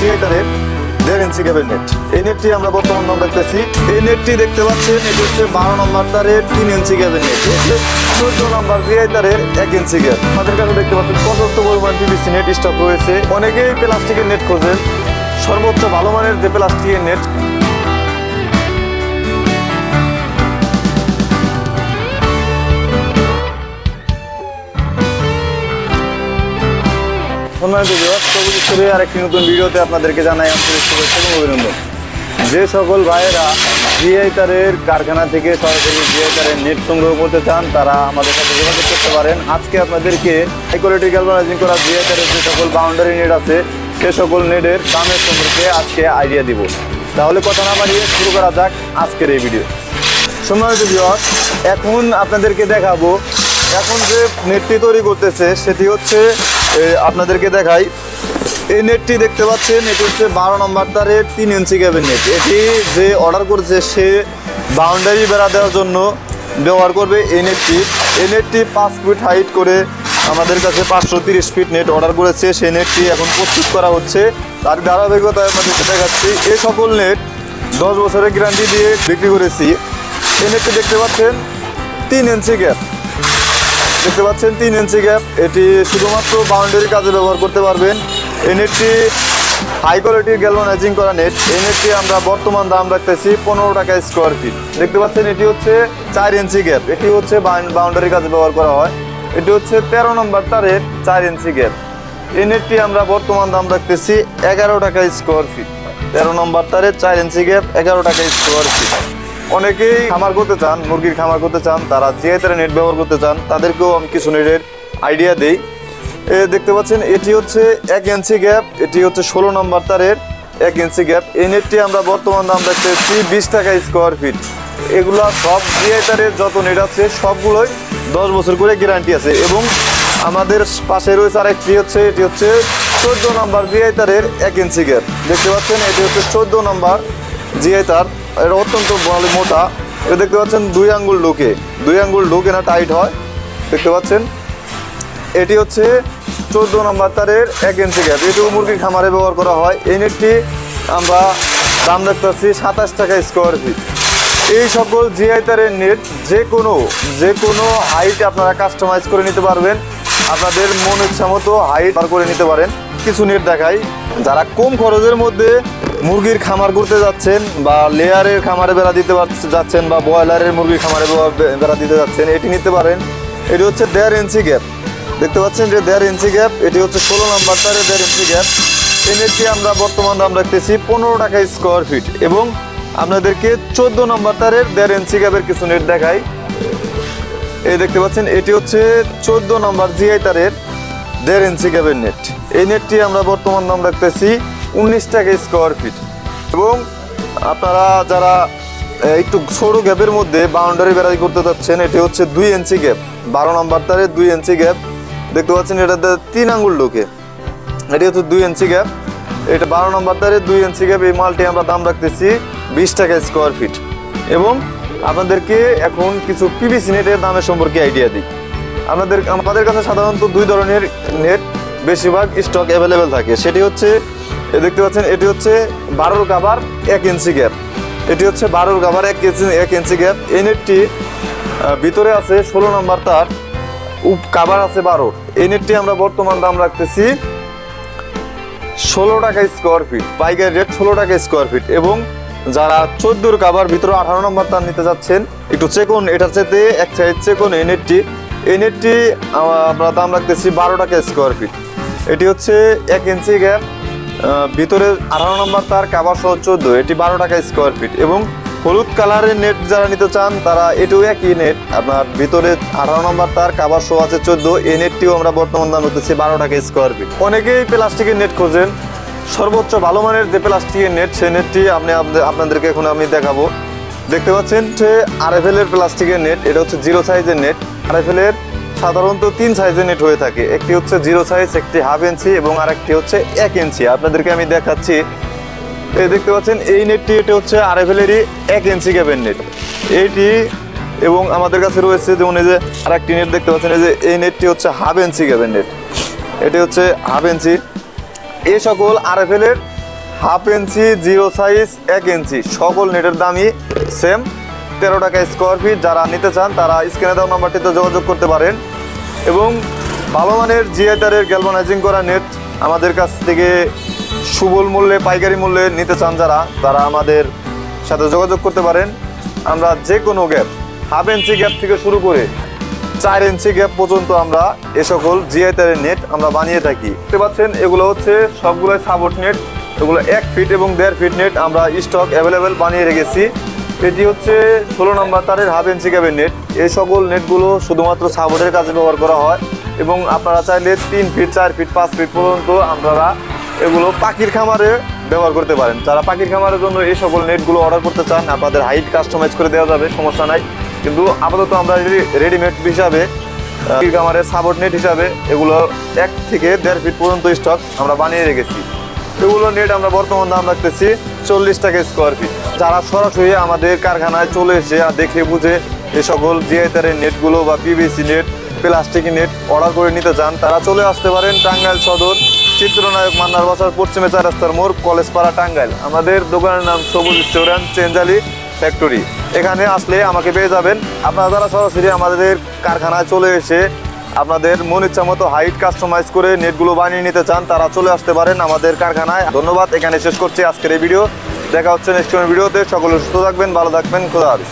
জিআইটারের 1.5 ইঞ্চি গ্যাপের নেট। এই নেটটি আমরা বর্তমান দাম রাখতেছি। এই নেটটি দেখতে পাচ্ছেন, এটি হচ্ছে 12 নম্বর তারের 3 ইঞ্চি গ্যাপের নেট। 14 নম্বর জিআইটারের 1 ইঞ্চি গ্যাপ। আমাদের কাছে দেখতে পাচ্ছেন পর্যাপ্ত পরিমাণ পিভিসি নেট স্টক রয়েছে। অনেকেই প্লাস্টিকের নেট খোঁজেন, সর্বোচ্চ ভালো মানের যে প্লাস্টিকের নেট। আরেকটি নতুন ভিডিওতে আপনাদেরকে জানাই আন্তরিক শুভেচ্ছা এবং অভিনন্দন। যে সকল ভাইয়েরা জিআইটারের কারখানা থেকে সরাসরি জিআইটারের নেট সংগ্রহ করতে চান, তারা আমাদের সাথে যোগাযোগ করতে পারেন। আজকে আপনাদেরকে হাই কোয়ালিটি গ্যালভানাইজিং করা জিআইটারের যে সকল বাউন্ডারি নেট আছে, সে সকল নেটের দামের সম্পর্কে আজকে আইডিয়া দিব। তাহলে কথা না বাড়িয়ে শুরু করা যাক আজকের এই ভিডিও। সম্মানিত ভিউয়ার্স, এখন আপনাদেরকে দেখাবো এখন যে নেটটি তৈরি করতেছে সেটি হচ্ছে, আপনাদেরকে দেখাই। এই নেটটি দেখতে পাচ্ছেন, এটি হচ্ছে 12 নম্বর তারের 3 ইঞ্চি গ্যাপের নেট। এটি যে অর্ডার করেছে সে বাউন্ডারি বেড়া দেওয়ার জন্য ব্যবহার করবে এই নেটটি। এই নেটটি 5 ফিট হাইট করে আমাদের কাছে 530 ফিট নেট অর্ডার করেছে। সেই নেটটি এখন প্রস্তুত করা হচ্ছে। তার ধারাবাহিকতায় আপনাদেরকে দেখাচ্ছি। এই সকল নেট 10 বছরের গ্যারান্টি দিয়ে বিক্রি করেছি। এই নেটটি দেখতে পাচ্ছেন 3 ইঞ্চি গ্যাপ, দেখতে পাচ্ছেন 3 ইঞ্চি গ্যাপ। এটি শুধুমাত্র বাউন্ডারির কাজে ব্যবহার করতে পারবেন। এই নেটটি হাই কোয়ালিটির গ্যালভানাইজিং করা নেট। এই নেটটি আমরা বর্তমান দাম রাখতেছি 15 টাকা স্কোয়ার ফিট। দেখতে পাচ্ছেন এটি হচ্ছে 4 ইঞ্চি গ্যাপ। এটি হচ্ছে বাউন্ডারির কাজে ব্যবহার করা হয়। এটি হচ্ছে 13 নম্বর তারের 4 ইঞ্চি গ্যাপ। এই নেটটি আমরা বর্তমান দাম রাখতেছি 11 টাকা স্কোয়ার ফিট। 13 নম্বর তারের 4 ইঞ্চি গ্যাপ, 11 টাকা স্কোয়ার ফিট। অনেকেই খামার করতে চান, মুরগির খামার করতে চান, তারা জিআইটারের নেট ব্যবহার করতে চান, তাদেরকেও আমি কিছু নেটের আইডিয়া দিই। দেখতে পাচ্ছেন এটি হচ্ছে 1 ইঞ্চি গ্যাপ। এটি হচ্ছে 16 নম্বর তারের 1 ইঞ্চি গ্যাপ। এই নেটটি আমরা বর্তমান দাম রাখতেছি 20 টাকা স্কোয়ার ফিট। এগুলো সব জিআইটারের যত নেট আছে সবগুলোই 10 বছর করে গ্যারান্টি আছে। এবং আমাদের পাশে রয়েছে আরেকটি হচ্ছে, এটি হচ্ছে 14 নম্বর জিআইটারের 1 ইঞ্চি গ্যাপ। দেখতে পাচ্ছেন এটি হচ্ছে 14 নম্বর জিআইটার। এটা অত্যন্ত মোটা। এটা দেখতে পাচ্ছেন 2 আঙ্গুল ঢুকে না টাইট হয়। দেখতে পাচ্ছেন এটি হচ্ছে 14 নম্বর তারের 1 ইঞ্চি গ্যাপ। এটিও মুরগির খামারে ব্যবহার করা হয়। এই নেটটি আমরা দাম রাখতেছি 27 টাকা স্কোয়ার ফিট। এই সকল জিআইটারের নেট যে কোনো হাইট আপনারা কাস্টমাইজ করে নিতে পারবেন। আপনাদের মন ইচ্ছা মতো হাইট বার করে নিতে পারেন। কিছু নেট দেখাই। যারা কম খরচের মধ্যে মুরগির খামার করতে যাচ্ছেন, বা লেয়ারের খামারে বেড়া দিতে যাচ্ছেন, বা ব্রয়লারের মুরগির খামারে বেড়া দিতে যাচ্ছেন, এটি নিতে পারেন। এটি হচ্ছে 1.5 ইঞ্চি গ্যাপ। দেখতে পাচ্ছেন যে 1.5 ইঞ্চি গ্যাপ। এটি হচ্ছে 16 নম্বর তারের 1.5 ইঞ্চি গ্যাপ। এই নেটটি আমরা বর্তমান দাম রাখতেছি 15 টাকা স্কোয়ার ফিট। এবং আপনাদেরকে 14 নম্বর তারের 1.5 ইঞ্চি গ্যাপের কিছু নেট দেখাই। এই দেখতে পাচ্ছেন এটি হচ্ছে 14 নম্বর জিআইটারের 1.5 ইঞ্চি গ্যাপের নেট। এই নেটটি আমরা বর্তমান দাম রাখতেছি 19 টাকা স্কোয়ার ফিট। এবং আপনারা যারা একটু ছোটো গ্যাপের মধ্যে বাউন্ডারি বেড়াই করতে যাচ্ছেন, এটি হচ্ছে 2 ইঞ্চি গ্যাপ। 12 নম্বর তারের 2 ইঞ্চি গ্যাপ। দেখতে পাচ্ছেন এটাতে 3 আঙ্গুল ঢোকে। এটি হচ্ছে 2 ইঞ্চি গ্যাপ। এটা 12 নম্বর তারের 2 ইঞ্চি গ্যাপ। এই মালটি আমরা দাম রাখতেছি 20 টাকা স্কোয়ার ফিট। এবং আপনাদেরকে এখন কিছু পিভিসি নেটের দামের সম্পর্কে আইডিয়া দিই। আমাদের কাছে সাধারণত 2 ধরনের নেট বেশিরভাগ স্টক অ্যাভেলেবেল থাকে। সেটি হচ্ছে, দেখতে পাচ্ছেন এটি হচ্ছে 12 কাভার 1 ইঞ্চি গ্যাপ। এটি হচ্ছে 12 কাভার 1 ইঞ্চি গ্যাপ। এই নেটটি ভিতরে আছে 16 নম্বর তার, কাভার আছে 12। এই নেটটি আমরা বর্তমান দাম রাখতেছি 16 টাকা স্কোয়ার ফিট। পাইকারি রেট 16 টাকা স্কোয়ার ফিট। এবং যারা 14 কাভার ভিতরে 18 নম্বর তার নিতে যাচ্ছেন, একটু চেকুন, এটার সাথে এক সাইড চেকুন। এই নেটটি আমরা দাম রাখতেছি 12 টাকা স্কোয়ার ফিট। এটি হচ্ছে 1 ইঞ্চি গ্যাপ, ভিতরে 18 নম্বর তার, কাভার সহ 14। এটি 12 টাকা স্কোয়ার ফিট। এবং হলুদ কালারের নেট যারা নিতে চান, তারা এটিও একই নেট, আপনার ভিতরে 18 নম্বর তার, কাভার সহ আছে 14। এই নেটটিও আমরা বর্তমান দাম হতেছি 12 টাকা স্কোয়ার ফিট। অনেকেই প্লাস্টিকের নেট খোঁজেন, সর্বোচ্চ ভালো মানের যে প্লাস্টিকের নেট, সেই নেটটি আপনাদেরকে এখন আমি দেখাবো। দেখতে পাচ্ছেন যে RFL এর প্লাস্টিকের নেট। এটা হচ্ছে 0 সাইজের নেট। RFL এর সাধারণত 3 সাইজের নেট হয়ে থাকে। একটি হচ্ছে 0 সাইজ, একটি হাফ ইঞ্চি, এবং আরেকটি হচ্ছে 1 ইঞ্চি। আপনাদেরকে আমি দেখাচ্ছি। এই দেখতে পাচ্ছেন এই নেটটি, এটা হচ্ছে RFL এরই 1 ইঞ্চি গ্যাপের নেট এইটি। এবং আমাদের কাছে রয়েছে যেমন এই যে আরেকটি নেট দেখতে পাচ্ছেন, এই যে এই নেটটি হচ্ছে হাফ ইঞ্চি গ্যাপের নেট। এটি হচ্ছে হাফ ইঞ্চি। এই সকল RFL এর হাফ ইঞ্চি, জিরো সাইজ, 1 ইঞ্চি সকল নেটের দামই সেম 13 টাকা স্কোয়ার ফিট। যারা নিতে চান তারা স্ক্রিনে দেওয়া নাম্বারটিতে যোগাযোগ করতে পারেন। এবং ভালো মানের জিআই তারের গ্যালভানাইজিং করা নেট আমাদের কাছ থেকে সুবল মূল্যে, পাইকারি মূল্যে নিতে চান যারা, তারা আমাদের সাথে যোগাযোগ করতে পারেন। আমরা যে কোনো গ্যাপ, হাফ ইঞ্চি গ্যাপ থেকে শুরু করে 4 ইঞ্চি গ্যাপ পর্যন্ত আমরা এ সকল জিআই তারের নেট আমরা বানিয়ে থাকি। দেখতে পাচ্ছেন এগুলো হচ্ছে সবগুলোই সাপোর্ট নেট। এগুলো 1 ফিট এবং 1.5 ফিট নেট আমরা স্টক অ্যাভেলেবেল বানিয়ে রেখেছি। এটি হচ্ছে 16 নম্বর তারের হাফ ইঞ্চি গ্যাপের নেট। এই সকল নেটগুলো শুধুমাত্র সাপোর্টের কাজে ব্যবহার করা হয় এবং আপনারা চাইলে 3 ফিট, 4 ফিট, 5 ফিট পর্যন্ত আপনারা এগুলো পাখির খামারে ব্যবহার করতে পারেন। যারা পাখির খামারের জন্য এই সকল নেটগুলো অর্ডার করতে চান, আপনাদের হাইট কাস্টমাইজ করে দেওয়া যাবে, সমস্যা নাই। কিন্তু আপাতত আমরা রেডিমেড হিসাবে পাখির খামারের সাপোর্ট নেট হিসাবে এগুলো 1 থেকে 1.5 ফিট পর্যন্ত স্টক আমরা বানিয়ে রেখেছি। এগুলো নেট আমরা বর্তমান দাম রাখতেছি 40 টাকা স্কোয়ার ফিট। যারা সরাসরি আমাদের কারখানায় চলে এসে দেখে বুঝে এই সকল জিআই তারের নেটগুলো বা PVC net, plastic net order করে নিতে চান, তারা চলে আসতে পারেন টাঙ্গাইল সদর, চিত্রনায়ক মান্নার বাসার পশ্চিমে 4 রাস্তার মোড়, কলেজপাড়া, টাঙ্গাইল। আমাদের দোকানের নাম সবুজ রেস্টুরেন্ট জলি ফ্যাক্টরি। এখানে আসলে আমাকে পেয়ে যাবেন। আপনারা যারা সরাসরি আমাদের কারখানায় চলে এসে আপনাদের মন ইচ্ছা মতো হাইট কাস্টমাইজ করে নেটগুলো বানিয়ে নিতে চান, তারা চলে আসতে পারেন আমাদের কারখানায়। ধন্যবাদ, এখানে শেষ করছি আজকের এই ভিডিও। দেখা হচ্ছে নেক্সট ভিডিওতে। সকলে সুস্থ থাকবেন, ভালো থাকবেন, খোদা হাফেজ।